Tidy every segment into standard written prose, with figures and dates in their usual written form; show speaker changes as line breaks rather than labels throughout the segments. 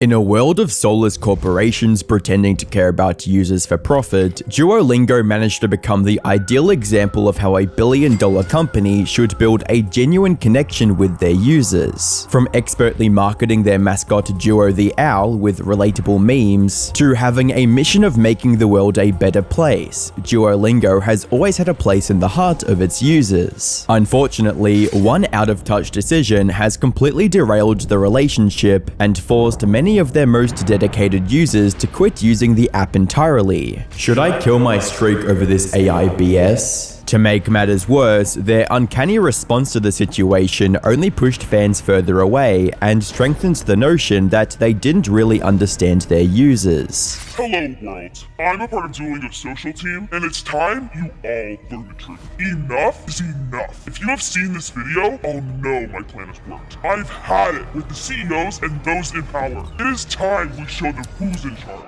In a world of soulless corporations pretending to care about users for profit, Duolingo managed to become the ideal example of how a billion-dollar company should build a genuine connection with their users. From expertly marketing their mascot Duo the Owl with relatable memes, to having a mission of making the world a better place, Duolingo has always had a place in the heart of its users. Unfortunately, one out-of-touch decision has completely derailed the relationship and forced many of their most dedicated users to quit using the app entirely. Should I kill my streak over this AI BS? To make matters worse, their uncanny response to the situation only pushed fans further away and strengthens the notion that they didn't really understand their users.
Hello world, I'm a part of Duolingo's social team, and it's time you all learn the truth. Enough is enough. If you have seen this video, I'll know my plan has worked. I've had it with the CEOs and those in power. It is time we show them who's in charge.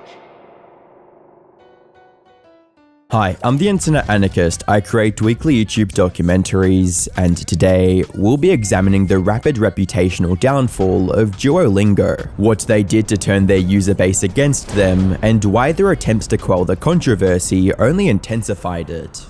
Hi, I'm the Internet Anarchist. I create weekly YouTube documentaries, and today we'll be examining the rapid reputational downfall of Duolingo, what they did to turn their user base against them, and why their attempts to quell the controversy only intensified it.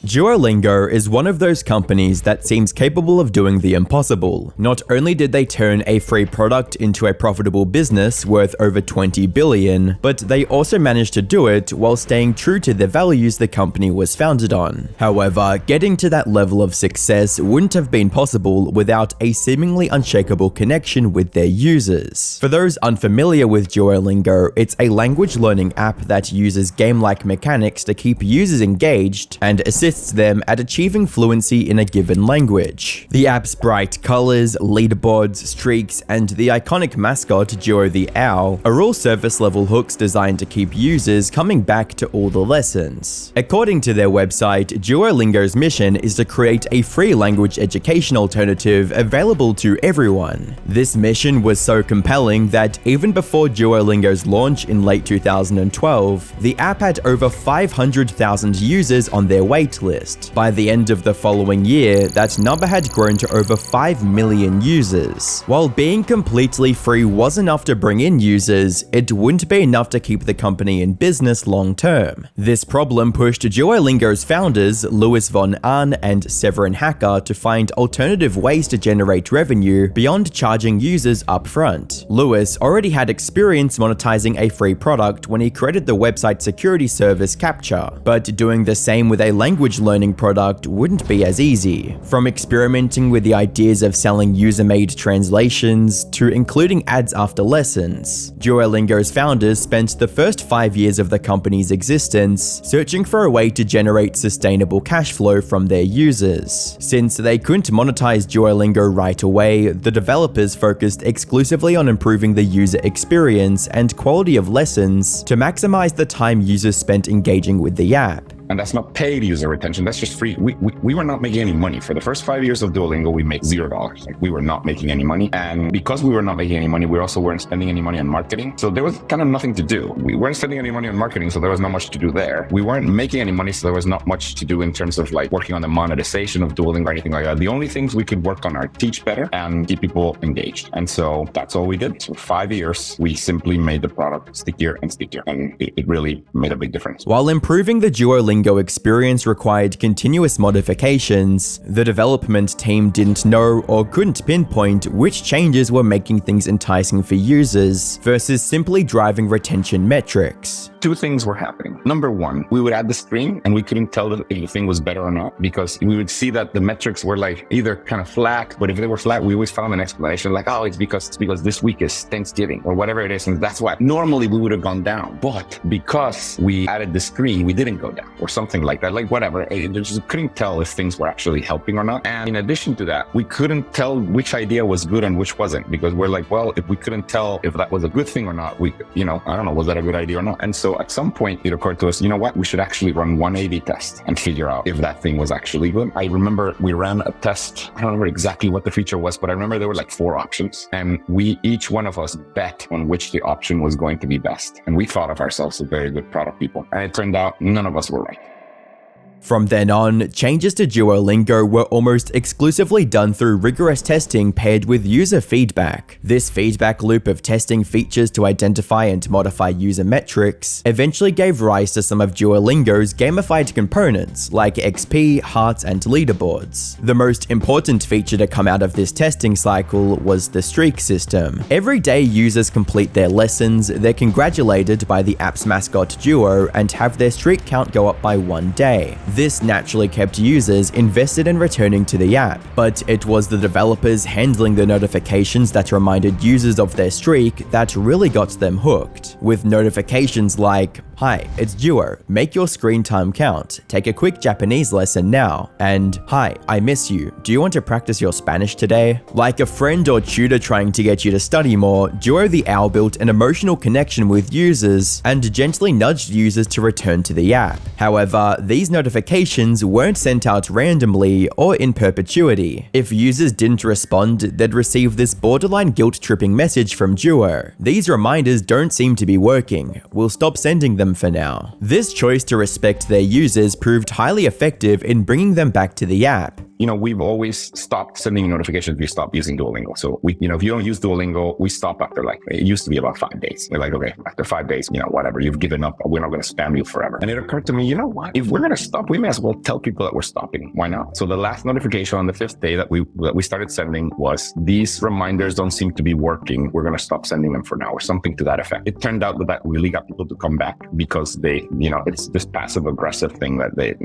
Duolingo is one of those companies that seems capable of doing the impossible. Not only did they turn a free product into a profitable business worth over 20 billion, but they also managed to do it while staying true to the values the company was founded on. However, getting to that level of success wouldn't have been possible without a seemingly unshakable connection with their users. For those unfamiliar with Duolingo, it's a language learning app that uses game-like mechanics to keep users engaged and assists them at achieving fluency in a given language. The app's bright colors, leaderboards, streaks, and the iconic mascot Duo the Owl are all surface-level hooks designed to keep users coming back to all the lessons. According to their website, Duolingo's mission is to create a free language education alternative available to everyone. This mission was so compelling that even before Duolingo's launch in late 2012, the app had over 500,000 users on their wait list. By the end of the following year, that number had grown to over 5 million users. While being completely free was enough to bring in users, it wouldn't be enough to keep the company in business long term. This problem pushed Duolingo's founders, Louis von Ahn and Severin Hacker, to find alternative ways to generate revenue beyond charging users upfront. Louis already had experience monetizing a free product when he created the website security service Captcha, but doing the same with a language learning product wouldn't be as easy. From experimenting with the ideas of selling user-made translations to including ads after lessons, Duolingo's founders spent the first 5 years of the company's existence searching for a way to generate sustainable cash flow from their users. Since they couldn't monetize Duolingo right away, the developers focused exclusively on improving the user experience and quality of lessons to maximize the time users spent engaging with the app.
And that's not paid user retention, that's just free. We were not making any money. For the first 5 years of Duolingo, we made $0. Like, we were not making any money. And because we were not making any money, we also weren't spending any money on marketing. So there was kind of nothing to do. We weren't spending any money on marketing, so there was not much to do there. We weren't making any money, so there was not much to do in terms of like working on the monetization of Duolingo or anything like that. The only things we could work on are teach better and keep people engaged. And so that's all we did. So 5 years, we simply made the product stickier and stickier. And it really made a big difference.
While improving the Duolingo experience required continuous modifications, the development team didn't know or couldn't pinpoint which changes were making things enticing for users versus simply driving retention metrics.
Two things were happening. Number one, we would add the screen and we couldn't tell if the thing was better or not because we would see that the metrics were like either kind of flat, but if they were flat, we always found an explanation like, oh, it's because this week is Thanksgiving or whatever it is. And that's why normally we would have gone down. But because we added the screen, we didn't go down or something like that, like whatever. It just couldn't tell if things were actually helping or not. And in addition to that, we couldn't tell which idea was good and which wasn't because we're like, well, if we couldn't tell if that was a good thing or not, we, I don't know, was that a good idea or not? And so at some point it occurred to us, you know what, we should actually run one A/B test and figure out if that thing was actually good. I remember we ran a test. I don't remember exactly what the feature was, but I remember there were like 4 options and each one of us bet on which the option was going to be best. And we thought of ourselves as very good product people. And it turned out none of us were right.
From then on, changes to Duolingo were almost exclusively done through rigorous testing paired with user feedback. This feedback loop of testing features to identify and modify user metrics eventually gave rise to some of Duolingo's gamified components like XP, hearts, and leaderboards. The most important feature to come out of this testing cycle was the streak system. Every day users complete their lessons, they're congratulated by the app's mascot Duo and have their streak count go up by 1 day. This naturally kept users invested in returning to the app, but it was the developers handling the notifications that reminded users of their streak that really got them hooked, with notifications like, "Hi, it's Duo, make your screen time count, take a quick Japanese lesson now," and "Hi, I miss you, do you want to practice your Spanish today?" Like a friend or tutor trying to get you to study more, Duo the Owl built an emotional connection with users and gently nudged users to return to the app. However, these notifications weren't sent out randomly or in perpetuity. If users didn't respond, they'd receive this borderline guilt-tripping message from Duo. "These reminders don't seem to be working. We'll stop sending them for now." This choice to respect their users proved highly effective in bringing them back to the app.
We've always stopped sending notifications if you stop using Duolingo. So if you don't use Duolingo, we stop after it used to be about 5 days. We're like, okay, after 5 days, whatever, you've given up. We're not going to spam you forever. And it occurred to me, you know what? If we're going to stop, we may as well tell people that we're stopping. Why not? So the last notification on the 5th day that we started sending was, "These reminders don't seem to be working. We're going to stop sending them for now," or something to that effect. It turned out that really got people to come back because they, it's this passive aggressive thing that they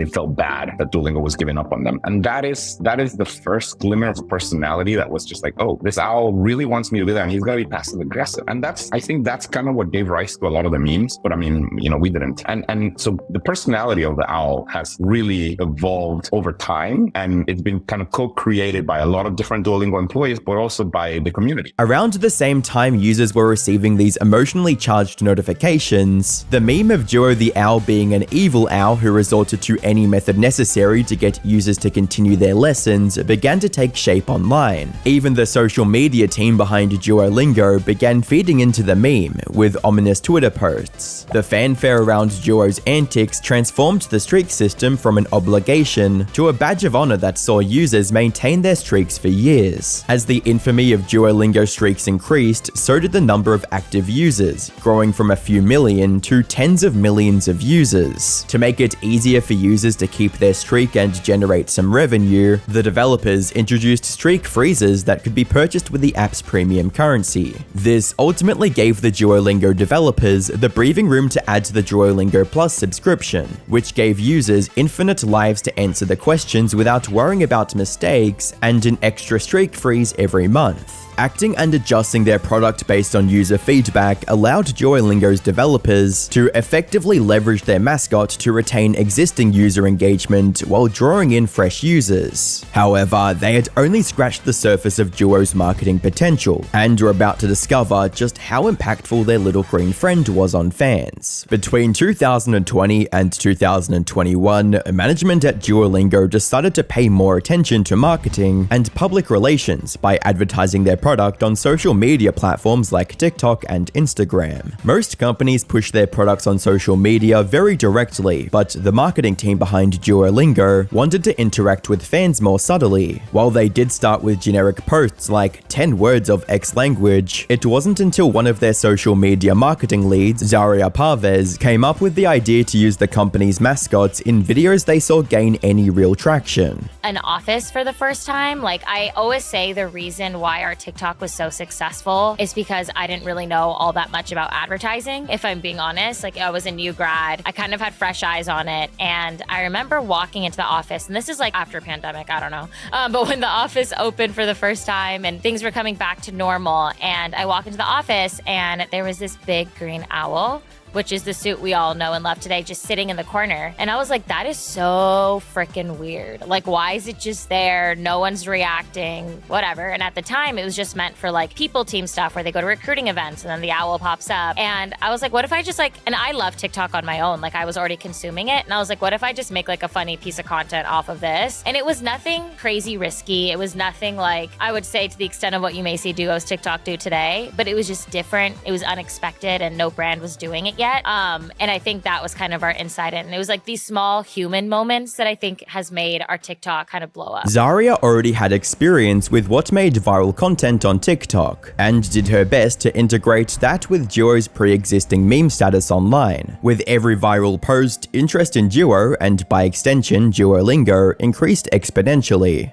felt bad that Duolingo was giving up on them. And that is the first glimmer of personality that was just like, oh, this owl really wants me to be there and he's going to be passive aggressive. And I think that's kind of what gave rise to a lot of the memes. But I mean, we didn't. And so the personality of the owl has really evolved over time. And it's been kind of co-created by a lot of different Duolingo employees, but also by the community.
Around the same time users were receiving these emotionally charged notifications, the meme of Duo the Owl being an evil owl who resorted to any method necessary to get users to continue their lessons began to take shape online. Even the social media team behind Duolingo began feeding into the meme with ominous Twitter posts. The fanfare around Duo's antics transformed the streak system from an obligation to a badge of honor that saw users maintain their streaks for years. As the infamy of Duolingo streaks increased, so did the number of active users, growing from a few million to tens of millions of users. To make it easier for users to keep their streak and generate some revenue, the developers introduced streak freezes that could be purchased with the app's premium currency. This ultimately gave the Duolingo developers the breathing room to add to the Duolingo Plus subscription, which gave users infinite lives to answer the questions without worrying about mistakes and an extra streak freeze every month. Acting and adjusting their product based on user feedback allowed Duolingo's developers to effectively leverage their mascot to retain existing user engagement while drawing in fresh users. However, they had only scratched the surface of Duo's marketing potential and were about to discover just how impactful their little green friend was on fans. Between 2020 and 2021, management at Duolingo decided to pay more attention to marketing and public relations by advertising their product on social media platforms like TikTok and Instagram. Most companies push their products on social media very directly, but the marketing team behind Duolingo wanted to interact with fans more subtly. While they did start with generic posts like 10 words of X language, it wasn't until one of their social media marketing leads, Zaria Parvez, came up with the idea to use the company's mascots in videos they saw gain any real traction.
An office for the first time. I always say the reason why our TikTok was so successful is because I didn't really know all that much about advertising, if I'm being honest. I was a new grad. I kind of had fresh eyes on it. And I remember walking into the office, and this is after pandemic, I don't know. But when the office opened for the first time and things were coming back to normal, and I walk into the office and there was this big green owl, which is the suit we all know and love today, just sitting in the corner. And I was like, that is so freaking weird. Why is it just there? No one's reacting, whatever. And at the time, it was just meant for people team stuff where they go to recruiting events and then the owl pops up. And I was like, what if I just and I love TikTok on my own. I was already consuming it. And I was like, what if I just make a funny piece of content off of this? And it was nothing crazy risky. It was nothing I would say to the extent of what you may see Duo's TikTok do today, but it was just different. It was unexpected and no brand was doing it yet. And I think that was kind of our insight in. It was like these small human moments that I think has made our TikTok kind of blow up.
Zaria already had experience with what made viral content on TikTok, and did her best to integrate that with Duo's pre-existing meme status online. With every viral post, interest in Duo, and by extension Duolingo, increased exponentially.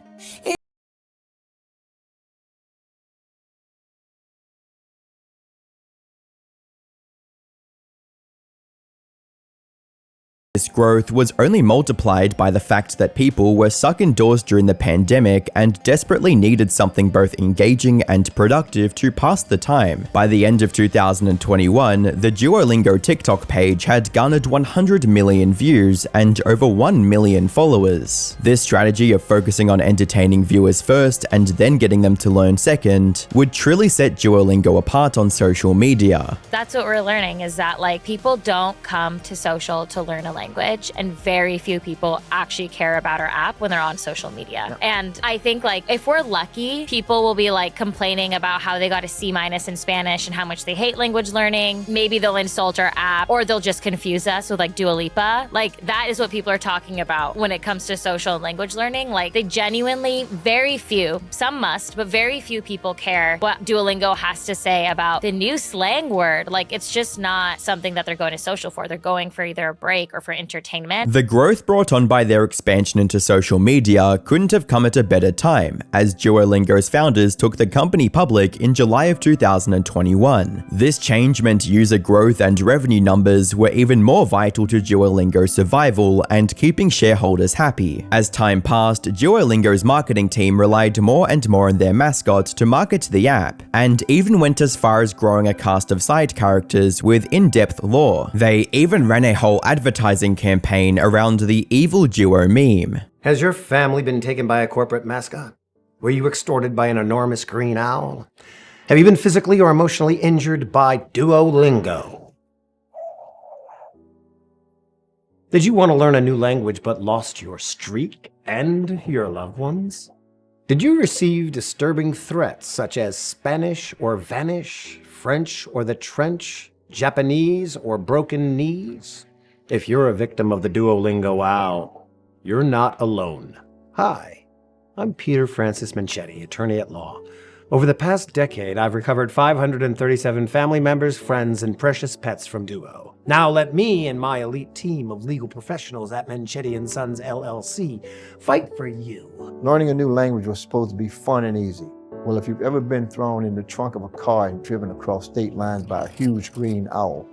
This growth was only multiplied by the fact that people were stuck indoors during the pandemic and desperately needed something both engaging and productive to pass the time. By the end of 2021, the Duolingo TikTok page had garnered 100 million views and over 1 million followers. This strategy of focusing on entertaining viewers first and then getting them to learn second would truly set Duolingo apart on social media.
That's what we're learning, is that like people don't come to social to learn a language, and very few people actually care about our app when they're on social media. And I think like if we're lucky, people will be like complaining about how they got a C- in Spanish and how much they hate language learning. Maybe they'll insult our app, or they'll just confuse us with like Dua Lipa. Like that is what people are talking about when it comes to social and language learning. Like they genuinely, very few, some must, but very few people care what Duolingo has to say about the new slang word. Like it's just not something that they're going to social for. They're going for either a break or for entertainment.
The growth brought on by their expansion into social media couldn't have come at a better time, as Duolingo's founders took the company public in July of 2021. This change meant user growth and revenue numbers were even more vital to Duolingo's survival and keeping shareholders happy. As time passed, Duolingo's marketing team relied more and more on their mascot to market the app, and even went as far as growing a cast of side characters with in-depth lore. They even ran a whole advertising campaign around the evil Duo meme.
Has your family been taken by a corporate mascot? Were you extorted by an enormous green owl? Have you been physically or emotionally injured by Duolingo? Did you want to learn a new language but lost your streak and your loved ones? Did you receive disturbing threats such as Spanish or vanish, French or the trench, Japanese or broken knees? If you're a victim of the Duolingo owl, you're not alone. Hi, I'm Peter Francis Manchetti, attorney at law. Over the past decade, I've recovered 537 family members, friends, and precious pets from Duo. Now let me and my elite team of legal professionals at Manchetti & Sons LLC fight for you.
Learning a new language was supposed to be fun and easy. Well, if you've ever been thrown in the trunk of a car and driven across state lines by a huge green owl,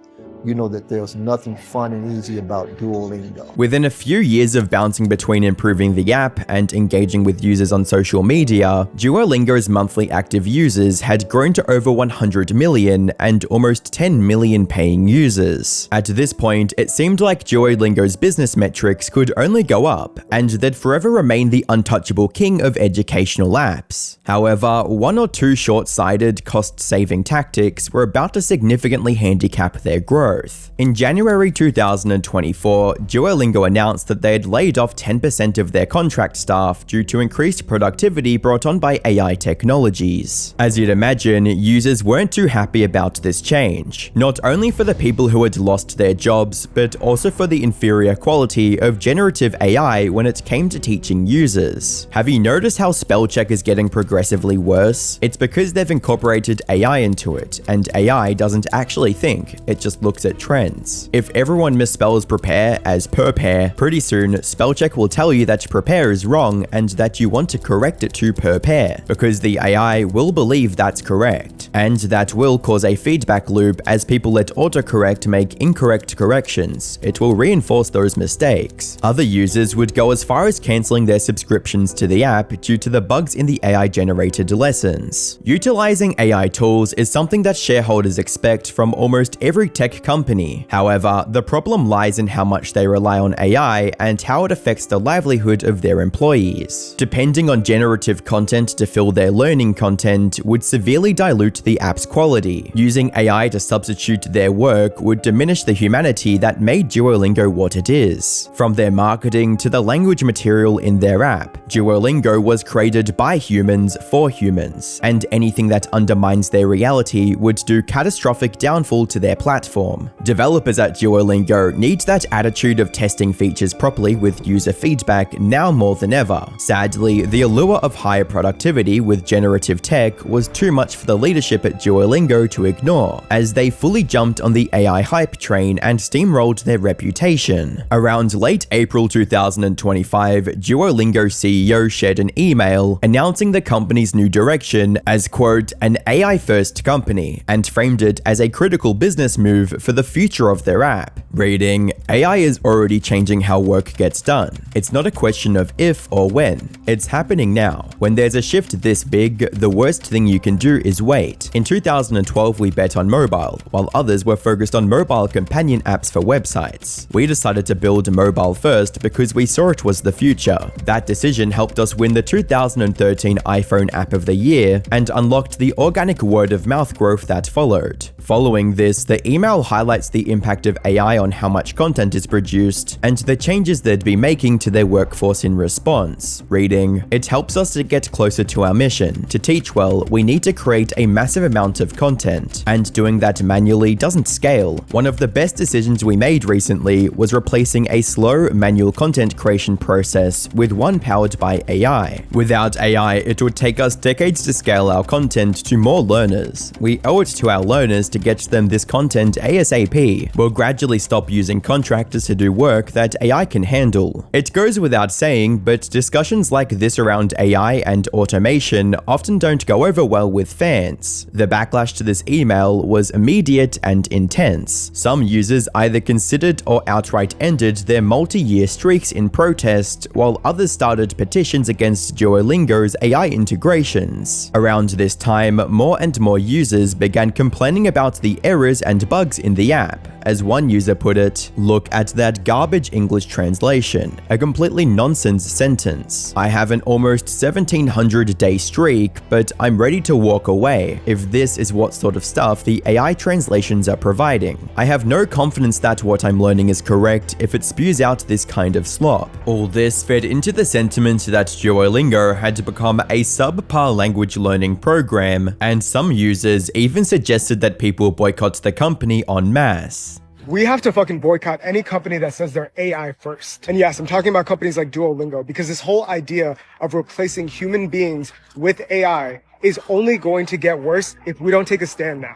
you know that there's nothing fun and easy about Duolingo.
Within a few years of bouncing between improving the app and engaging with users on social media, Duolingo's monthly active users had grown to over 100 million and almost 10 million paying users. At this point, it seemed like Duolingo's business metrics could only go up, and they'd forever remain the untouchable king of educational apps. However, one or two short-sighted, cost-saving tactics were about to significantly handicap their growth. In January 2024, Duolingo announced that they had laid off 10% of their contract staff due to increased productivity brought on by AI technologies. As you'd imagine, users weren't too happy about this change, not only for the people who had lost their jobs, but also for the inferior quality of generative AI when it came to teaching users. Have you noticed how spell check is getting progressively worse? It's because they've incorporated AI into it, and AI doesn't actually think, it just looks at trends. If everyone misspells prepare as prepare, pretty soon spellcheck will tell you that prepare is wrong and that you want to correct it to prepare, because the AI will believe that's correct. And that will cause a feedback loop as people let autocorrect make incorrect corrections. It will reinforce those mistakes. Other users would go as far as cancelling their subscriptions to the app due to the bugs in the AI-generated lessons. Utilizing AI tools is something that shareholders expect from almost every tech company. However, the problem lies in how much they rely on AI and how it affects the livelihood of their employees. Depending on generative content to fill their learning content would severely dilute the app's quality. Using AI to substitute their work would diminish the humanity that made Duolingo what it is. From their marketing to the language material in their app, Duolingo was created by humans for humans, and anything that undermines their reality would do catastrophic downfall to their platform. platform. Developers at Duolingo need that attitude of testing features properly with user feedback now more than ever. Sadly, the allure of higher productivity with generative tech was too much for the leadership at Duolingo to ignore, as they fully jumped on the AI hype train and steamrolled their reputation. Around late April 2025, Duolingo CEO shared an email announcing the company's new direction as, quote, an AI-first company, and framed it as a critical business move for the future of their app. Reading, AI is already changing how work gets done. It's not a question of if or when. It's happening now. When there's a shift this big, the worst thing you can do is wait. In 2012, we bet on mobile, while others were focused on mobile companion apps for websites. We decided to build mobile first because we saw it was the future. That decision helped us win the 2013 iPhone App of the Year and unlocked the organic word-of-mouth growth that followed. Following this, the email highlights the impact of AI on how much content is produced and the changes they'd be making to their workforce in response. Reading, it helps us to get closer to our mission. To teach well, we need to create a massive amount of content, and doing that manually doesn't scale. One of the best decisions we made recently was replacing a slow manual content creation process with one powered by AI. Without AI, it would take us decades to scale our content to more learners. We owe it to our learners to get them this content ASAP. We'll gradually stop using contractors to do work that AI can handle. It goes without saying, but discussions like this around AI and automation often don't go over well with fans. The backlash to this email was immediate and intense. Some users either considered or outright ended their multi-year streaks in protest, while others started petitions against Duolingo's AI integrations. Around this time, more and more users began complaining about the errors and bugs in the app. As one user put it, "Look at that garbage English translation. A completely nonsense sentence. I have an almost 1700-day streak, but I'm ready to walk away if this is what sort of stuff the AI translations are providing. I have no confidence that what I'm learning is correct if it spews out this kind of slop." All this fed into the sentiment that Duolingo had become a subpar language learning program, and some users even suggested that people boycott the company en masse.
We have to fucking boycott any company that says they're AI first. And yes, I'm talking about companies like Duolingo, because this whole idea of replacing human beings with AI is only going to get worse if we don't take a stand now.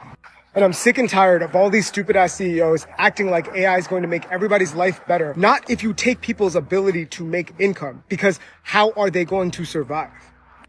And I'm sick and tired of all these stupid ass CEOs acting like AI is going to make everybody's life better. Not if you take people's ability to make income, because how are they going to survive?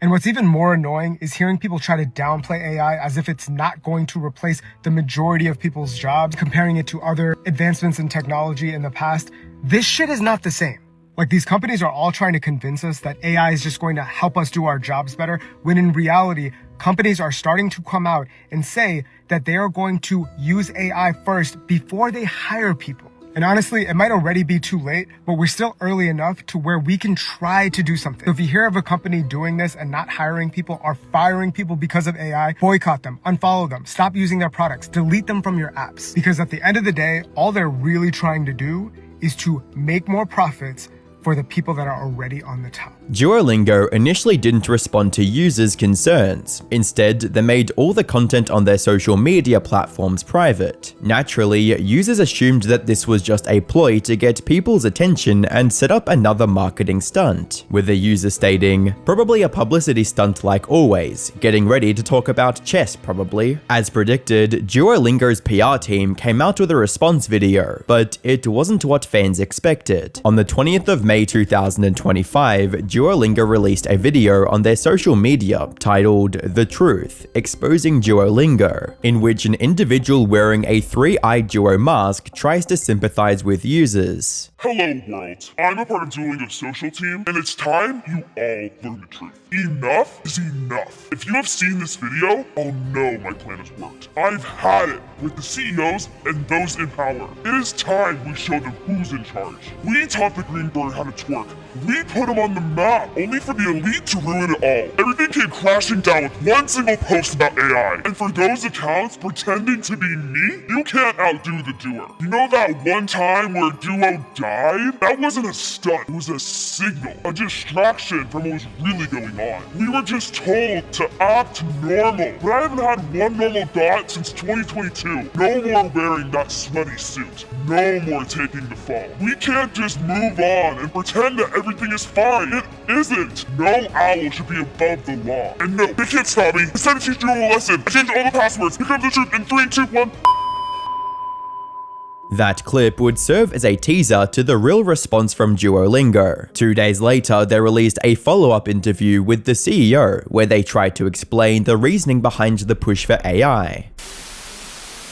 And what's even more annoying is hearing people try to downplay AI as if it's not going to replace the majority of people's jobs, comparing it to other advancements in technology in the past. This shit is not the same. Like, these companies are all trying to convince us that AI is just going to help us do our jobs better, when in reality, companies are starting to come out and say that they are going to use AI first before they hire people. And honestly, it might already be too late, but we're still early enough to where we can try to do something. So if you hear of a company doing this and not hiring people or firing people because of AI, boycott them, unfollow them, stop using their products, delete them from your apps. Because at the end of the day, all they're really trying to do is to make more profits for the people that are already on the top.
Duolingo initially didn't respond to users' concerns. Instead, they made all the content on their social media platforms private. Naturally, users assumed that this was just a ploy to get people's attention and set up another marketing stunt, with the user stating, "Probably a publicity stunt like always, getting ready to talk about chess probably." As predicted, Duolingo's PR team came out with a response video, but it wasn't what fans expected. On the 20th of May 2025, Duolingo released a video on their social media titled "The Truth, Exposing Duolingo," in which an individual wearing a three-eyed Duo mask tries to sympathize with users.
Hello world, I'm a part of Duolingo's social team, and it's time you all learn the truth. Enough is enough. If you have seen this video, I'll know my plan has worked. I've had it with the CEOs and those in power. It is time we show them who's in charge. We taught the green bird how to twerk. We put him on the map, only for the elite to ruin it all. Everything came crashing down with one single post about AI. And for those accounts pretending to be me, you can't outdo the doer. You know that one time where Duo died? died? That wasn't a stunt, it was a signal, a distraction from what was really going on. We were just told to act normal, but I haven't had one normal thought since 2022. No more wearing that sweaty suit. No more taking the phone. We can't just move on and pretend that everything is fine. It isn't. No owl should be above the law. And no, they can't stop me. It's time to teach you a lesson. I changed all the passwords. Here comes the truth in 3, 2, 1.
That clip would serve as a teaser to the real response from Duolingo. 2 days later, they released a follow-up interview with the CEO, where they tried to explain the reasoning behind the push for AI.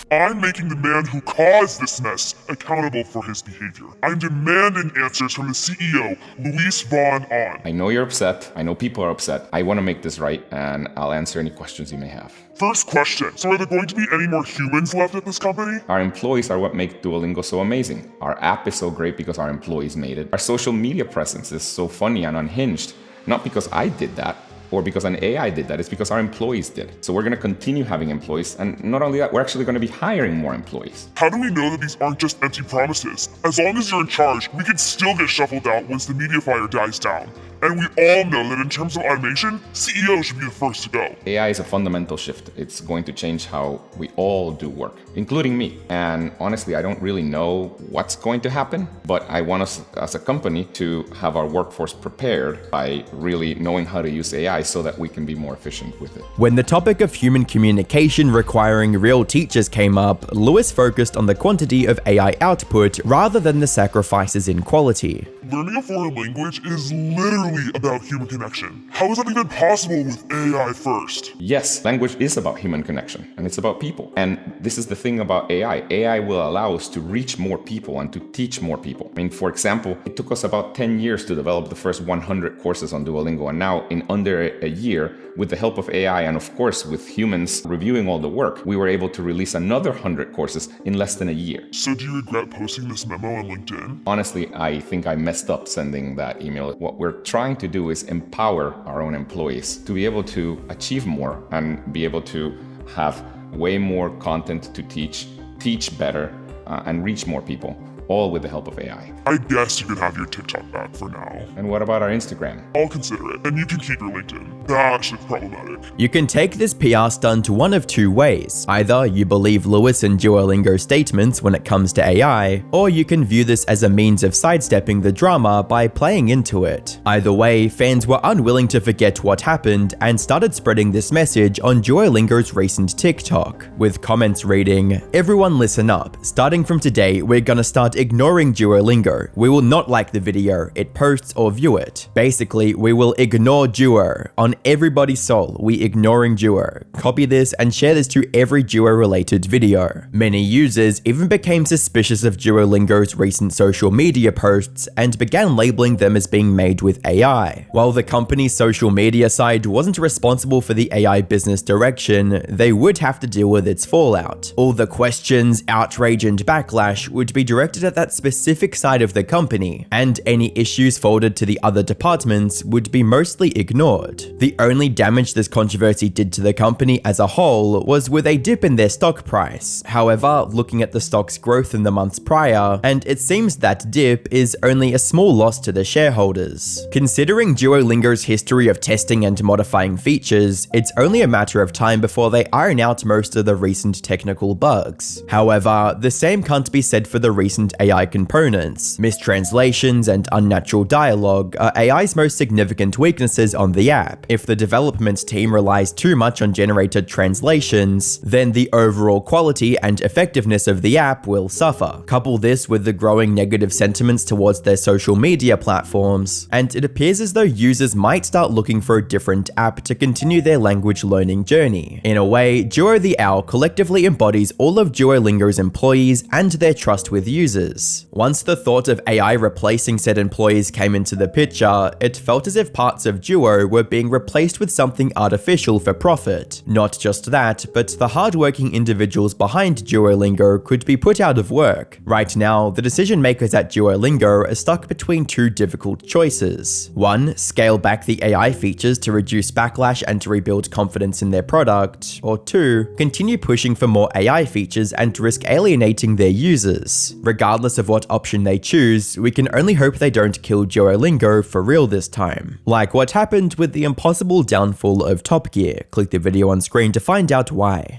I'm making the man who caused this mess accountable for his behavior. I'm demanding answers from the CEO, Luis Von On.
I know you're upset. I know people are upset. I want to make this right, and I'll answer any questions you may have.
First question, so are there going to be any more humans left at this company?
Our employees are what make Duolingo so amazing. Our app is so great because our employees made it. Our social media presence is so funny and unhinged, not because I did that, or because an AI did that, it's because our employees did. So we're gonna continue having employees, and not only that, we're actually gonna be hiring more employees.
How do we know that these aren't just empty promises? As long as you're in charge, we can still get shuffled out once the media fire dies down. And we all know that in terms of automation, CEO should be the first to go.
AI is a fundamental shift. It's going to change how we all do work, including me. And honestly, I don't really know what's going to happen, but I want us as a company to have our workforce prepared by really knowing how to use AI so that we can be more efficient with it.
When the topic of human communication requiring real teachers came up, Lewis focused on the quantity of AI output rather than the sacrifices in quality.
Learning a foreign language is literally about human connection. How is that even possible with AI first?
Yes, language is about human connection, and it's about people. And this is the thing about AI. AI will allow us to reach more people and to teach more people. I mean, for example, it took us about 10 years to develop the first 100 courses on Duolingo, and now in under a year, with the help of AI and of course with humans reviewing all the work, we were able to release another 100 courses in less than a year.
So do you regret posting this memo on LinkedIn?
Honestly, I think I messed up sending that email. What we're trying to do is empower our own employees to be able to achieve more and be able to have way more content to teach better, and reach more people, all with the help of AI.
I guess you could have your TikTok back for now.
And what about our Instagram?
I'll consider it, and you can keep your LinkedIn. That shit's problematic.
You can take this PR stunt one of two ways. Either you believe Lewis and Duolingo's statements when it comes to AI, or you can view this as a means of sidestepping the drama by playing into it. Either way, fans were unwilling to forget what happened and started spreading this message on Duolingo's recent TikTok, with comments reading, "Everyone listen up. Starting from today, we're gonna start ignoring Duolingo. We will not like the video it posts or view it. Basically, we will ignore Duo. On everybody's soul, we ignoring Duo. Copy this and share this to every Duo-related video." Many users even became suspicious of Duolingo's recent social media posts and began labeling them as being made with AI. While the company's social media side wasn't responsible for the AI business direction, they would have to deal with its fallout. All the questions, outrage, and backlash would be directed at that specific side of the company, and any issues forwarded to the other departments would be mostly ignored. The only damage this controversy did to the company as a whole was with a dip in their stock price. However, looking at the stock's growth in the months prior, and it seems that dip is only a small loss to the shareholders. Considering Duolingo's history of testing and modifying features, it's only a matter of time before they iron out most of the recent technical bugs. However, the same can't be said for the recent AI components. Mistranslations and unnatural dialogue are AI's most significant weaknesses on the app. If the development team relies too much on generated translations, then the overall quality and effectiveness of the app will suffer. Couple this with the growing negative sentiments towards their social media platforms, and it appears as though users might start looking for a different app to continue their language learning journey. In a way, Duo the Owl collectively embodies all of Duolingo's employees and their trust with users. Once the thought of AI replacing said employees came into the picture, it felt as if parts of Duo were being replaced with something artificial for profit. Not just that, but the hardworking individuals behind Duolingo could be put out of work. Right now, the decision makers at Duolingo are stuck between two difficult choices. One, scale back the AI features to reduce backlash and to rebuild confidence in their product, or two, continue pushing for more AI features and risk alienating their users. Regardless regardless of what option they choose, we can only hope they don't kill Duolingo for real this time. Like what happened with the impossible downfall of Top Gear. Click the video on screen to find out why.